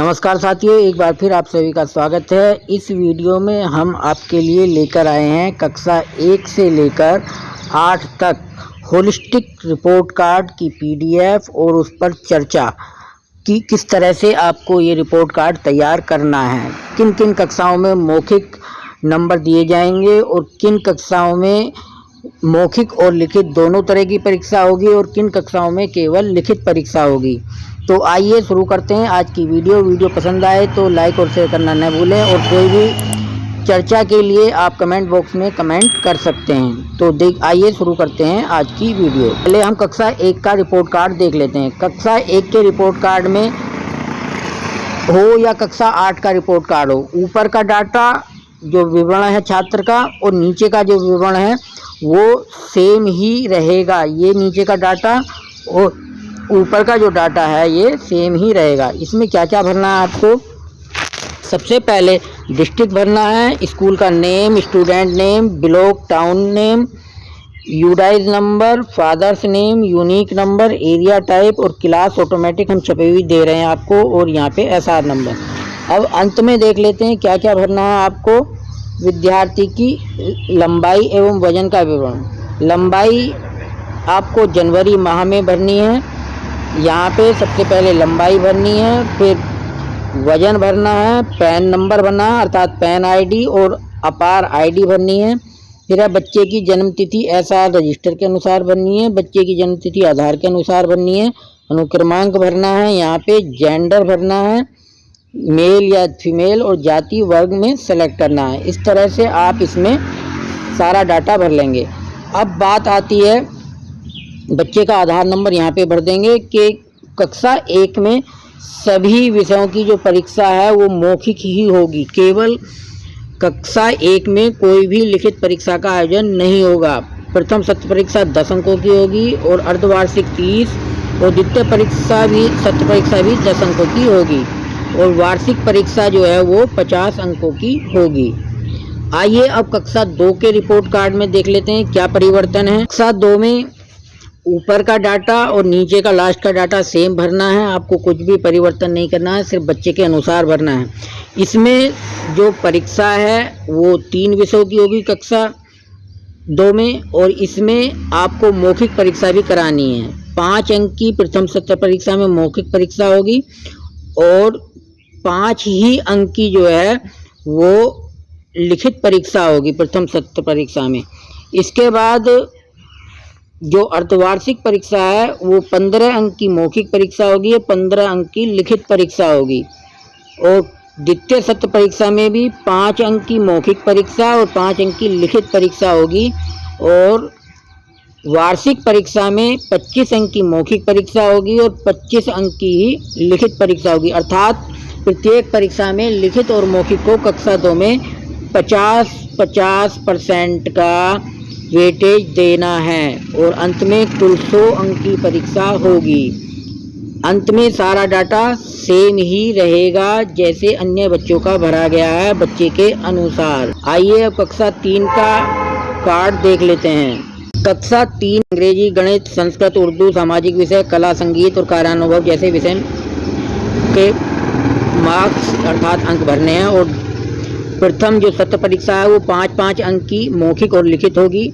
नमस्कार साथियों, एक बार फिर आप सभी का स्वागत है। इस वीडियो में हम आपके लिए लेकर आए हैं कक्षा 1 से लेकर 8 तक होलिस्टिक रिपोर्ट कार्ड की पीडीएफ और उस पर चर्चा कि किस तरह से आपको ये रिपोर्ट कार्ड तैयार करना है, किन किन कक्षाओं में मौखिक नंबर दिए जाएंगे और किन कक्षाओं में मौखिक और लिखित दोनों तरह की परीक्षा होगी और किन कक्षाओं में केवल लिखित परीक्षा होगी। तो आइए शुरू करते हैं आज की वीडियो पसंद आए तो लाइक और शेयर करना न भूलें और कोई भी चर्चा के लिए आप कमेंट बॉक्स में कमेंट कर सकते हैं। तो आइए शुरू करते हैं आज की वीडियो। पहले हम कक्षा 1 का रिपोर्ट कार्ड देख लेते हैं। कक्षा 1 के रिपोर्ट कार्ड में हो या कक्षा 8 का रिपोर्ट कार्ड हो, ऊपर का डाटा जो विवरण है छात्र का और नीचे का जो विवरण है वो सेम ही रहेगा। ये नीचे का डाटा और ऊपर का जो डाटा है ये सेम ही रहेगा। इसमें क्या क्या भरना है आपको? सबसे पहले डिस्ट्रिक्ट भरना है, स्कूल का name, student name, block town name, UDISE number, father's name, unique number, area type और क्लास ऑटोमेटिक हम छपे हुई दे रहे हैं आपको और यहाँ पे एसआर नंबर। अब अंत में देख लेते हैं क्या क्या भरना है आपको। विद्यार्थी की लंबाई एवं वजन का विवरण। लंबाई आपको जनवरी माह में भरनी है। यहाँ पे सबसे पहले लंबाई भरनी है, फिर वजन भरना है, पैन नंबर भरना है अर्थात पैन आईडी और अपार आईडी भरनी है। फिर है बच्चे की जन्म तिथि एसआर रजिस्टर के अनुसार भरनी है। बच्चे की जन्म तिथि आधार के अनुसार भरनी है। अनुक्रमांक भरना है, यहाँ पे जेंडर भरना है, मेल या फीमेल और जाति वर्ग में सेलेक्ट करना है। इस तरह से आप इसमें सारा डाटा भर लेंगे। अब बात आती है बच्चे का आधार नंबर यहाँ पे भर देंगे कि कक्षा 1 में सभी विषयों की जो परीक्षा है वो मौखिक ही होगी। केवल कक्षा 1 में कोई भी लिखित परीक्षा का आयोजन नहीं होगा। प्रथम सत्र परीक्षा 10 अंकों की होगी और अर्धवार्षिक 30 और द्वितीय परीक्षा भी सत्र परीक्षा भी 10 अंकों की होगी और वार्षिक परीक्षा जो है वो 50 अंकों की होगी। आइए अब कक्षा 2 के रिपोर्ट कार्ड में देख लेते हैं क्या परिवर्तन है। कक्षा 2 में ऊपर का डाटा और नीचे का लास्ट का डाटा सेम भरना है। आपको कुछ भी परिवर्तन नहीं करना है, सिर्फ बच्चे के अनुसार भरना है। इसमें जो परीक्षा है वो 3 विषयों की होगी कक्षा 2 में और इसमें आपको मौखिक परीक्षा भी करानी है। 5 अंक की प्रथम सत्र परीक्षा में मौखिक परीक्षा होगी और 5 ही अंक की जो है वो लिखित परीक्षा होगी प्रथम सत्र परीक्षा में। इसके बाद जो अर्धवार्षिक परीक्षा है वो 15 अंक की मौखिक परीक्षा होगी, 15 अंक की लिखित परीक्षा होगी और द्वितीय सत्र परीक्षा में भी 5 अंक की मौखिक परीक्षा और 5 अंक की लिखित परीक्षा होगी और वार्षिक परीक्षा में 25 अंक की मौखिक परीक्षा होगी और 25 अंक की ही लिखित परीक्षा होगी। अर्थात प्रत्येक परीक्षा में लिखित और मौखिक को कक्षा 2 में 50-50% का वेटेज देना है और अंत में कुल 100 अंक की परीक्षा होगी। अंत में सारा डाटा सेम ही रहेगा जैसे अन्य बच्चों का भरा गया है बच्चे के अनुसार। आइए अब कक्षा 3 का कार्ड देख लेते हैं। कक्षा 3 अंग्रेजी, गणित, संस्कृत, उर्दू, सामाजिक विषय, कला, संगीत और कार्यानुभव जैसे विषय के मार्क्स अर्थात अंक भरने हैं और प्रथम जो सत्र परीक्षा है वो 5-5 अंक की मौखिक और लिखित होगी।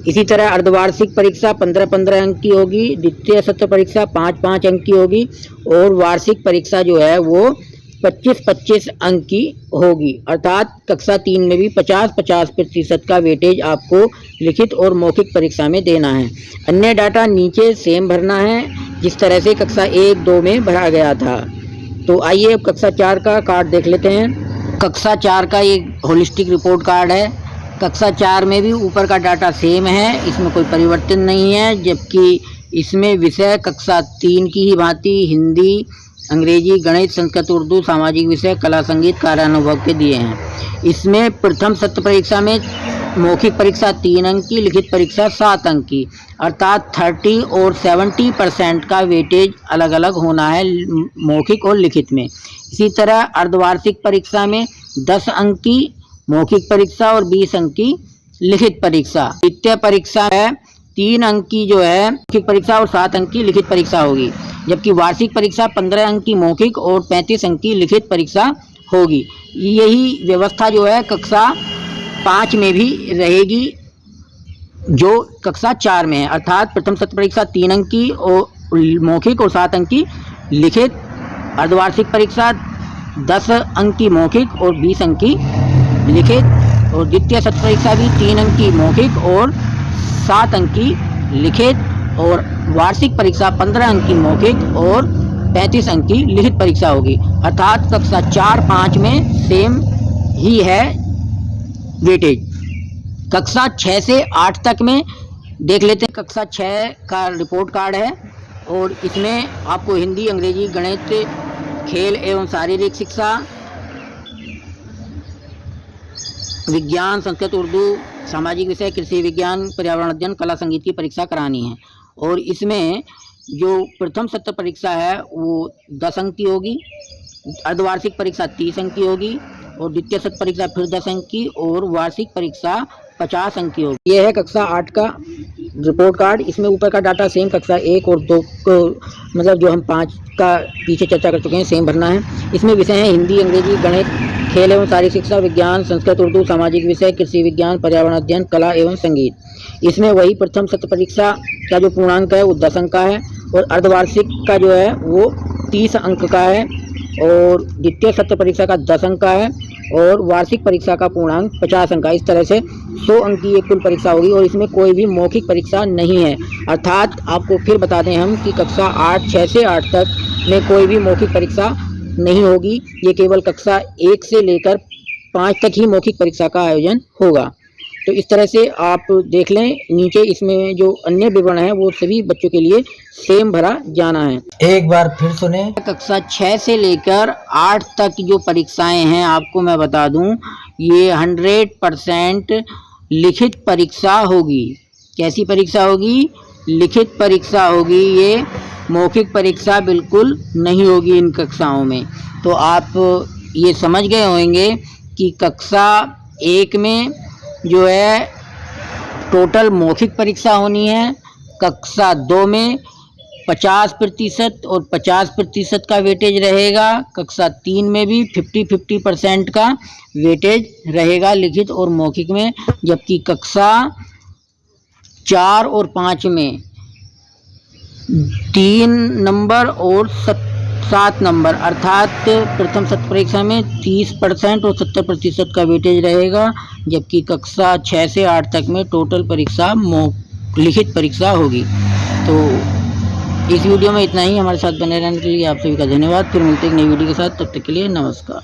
इसी तरह अर्धवार्षिक परीक्षा 15-15 अंक की होगी, द्वितीय सत्र परीक्षा 5-5 अंक की होगी और वार्षिक परीक्षा जो है वो 25-25 अंक की होगी। अर्थात कक्षा 3 में भी 50-50% का वेटेज आपको लिखित और मौखिक परीक्षा में देना है। अन्य डाटा नीचे सेम भरना है जिस तरह से कक्षा 1-2 में भरा गया था। तो आइए अब कक्षा 4 का कार्ड देख लेते हैं। कक्षा 4 का एक होलिस्टिक रिपोर्ट कार्ड है। कक्षा 4 में भी ऊपर का डाटा सेम है, इसमें कोई परिवर्तन नहीं है, जबकि इसमें विषय कक्षा 3 की ही भांति हिंदी, अंग्रेजी, गणित, संस्कृत, उर्दू, सामाजिक विषय, कला, संगीत, कार्यानुभव के दिए हैं। इसमें प्रथम सत्र परीक्षा में मौखिक परीक्षा 3 अंक की, लिखित परीक्षा 7 अंक की अर्थात 30 और 70% का वेटेज अलग अलग होना है मौखिक और लिखित में। इसी तरह अर्धवार्षिक परीक्षा में 10 अंक की मौखिक परीक्षा और 20 अंक की लिखित परीक्षा। द्वितीय परीक्षा है 3 अंक की जो है मौखिक परीक्षा और 7 अंक की लिखित परीक्षा होगी, जबकि वार्षिक परीक्षा 15 अंक की मौखिक और 35 अंक की लिखित परीक्षा होगी। यही व्यवस्था जो है कक्षा 5 में भी रहेगी जो कक्षा 4 में है, अर्थात प्रथम सत्र परीक्षा 3 अंक की और मौखिक और 7 अंक की लिखित, अर्धवार्षिक परीक्षा 10 अंक की मौखिक और 20 अंक की लिखित, और द्वितीय सत्र परीक्षा भी 3 अंक की मौखिक और 7 अंक की लिखित, और वार्षिक परीक्षा 15 अंक की मौखिक और 35 अंक की लिखित परीक्षा होगी। अर्थात कक्षा 4-5 में सेम ही है वेटेज। कक्षा 6 से 8 तक में देख लेते हैं। कक्षा 6 का रिपोर्ट कार्ड है और इसमें आपको हिंदी, अंग्रेजी, गणित, खेल एवं शारीरिक शिक्षा, विज्ञान, संस्कृत, उर्दू, सामाजिक विषय, कृषि विज्ञान, पर्यावरण अध्ययन, कला, संगीत की परीक्षा करानी है। और इसमें जो प्रथम सत्र परीक्षा है वो 10 अंक की होगी, अर्धवार्षिक परीक्षा 30 अंक की होगी, और द्वितीय सत्र परीक्षा फिर 10 अंक की, और वार्षिक परीक्षा 50 अंक की होगी। यह है कक्षा 8 का रिपोर्ट कार्ड। इसमें ऊपर का डाटा सेम कक्षा 1 और 2 को, मतलब जो हम 5 का पीछे चर्चा कर चुके हैं, सेम भरना है। इसमें विषय हैं हिंदी, अंग्रेजी, गणित, खेल एवं शारीरिक शिक्षा, विज्ञान, संस्कृत, उर्दू, सामाजिक विषय, कृषि विज्ञान, पर्यावरण अध्ययन, कला एवं संगीत। इसमें वही प्रथम सत्र परीक्षा का जो पूर्णांक है वो 10 अंक का है, और अर्धवार्षिक का जो है वो 30 अंक का है, और द्वितीय सत्र परीक्षा का 10 अंक का है, और वार्षिक परीक्षा का पूर्णांक 50 अंक का। इस तरह से 100 अंक की एक कुल परीक्षा होगी, और इसमें कोई भी मौखिक परीक्षा नहीं है। अर्थात आपको फिर बता दें हम कि कक्षा 6 से 8 तक में कोई भी मौखिक परीक्षा नहीं होगी। ये केवल कक्षा 1 से लेकर 5 तक ही मौखिक परीक्षा का आयोजन होगा। तो इस तरह से आप देख लें, नीचे इसमें जो अन्य विवरण है वो सभी बच्चों के लिए सेम भरा जाना है। एक बार फिर सुने। कक्षा 6 से लेकर 8 तक जो परीक्षाएं हैं आपको मैं बता दूं, ये 100% लिखित परीक्षा होगी। कैसी परीक्षा होगी? लिखित परीक्षा होगी। ये मौखिक परीक्षा बिल्कुल नहीं होगी इन कक्षाओं में। तो आप ये समझ गए होंगे कि कक्षा 1 में जो है टोटल मौखिक परीक्षा होनी है, कक्षा 2 में 50% और 50% का वेटेज रहेगा, कक्षा 3 में भी 50-50% का वेटेज रहेगा लिखित और मौखिक में, जबकि कक्षा 4 और 5 में 3 नंबर और 7 नंबर, अर्थात प्रथम सत्र परीक्षा में 30% और 70% का वेटेज रहेगा, जबकि कक्षा 6 से 8 तक में टोटल परीक्षा लिखित परीक्षा होगी। तो इस वीडियो में इतना ही। हमारे साथ बने रहने के लिए आप सभी का धन्यवाद। फिर मिलते हैं एक नई वीडियो के साथ, तब तक के लिए नमस्कार।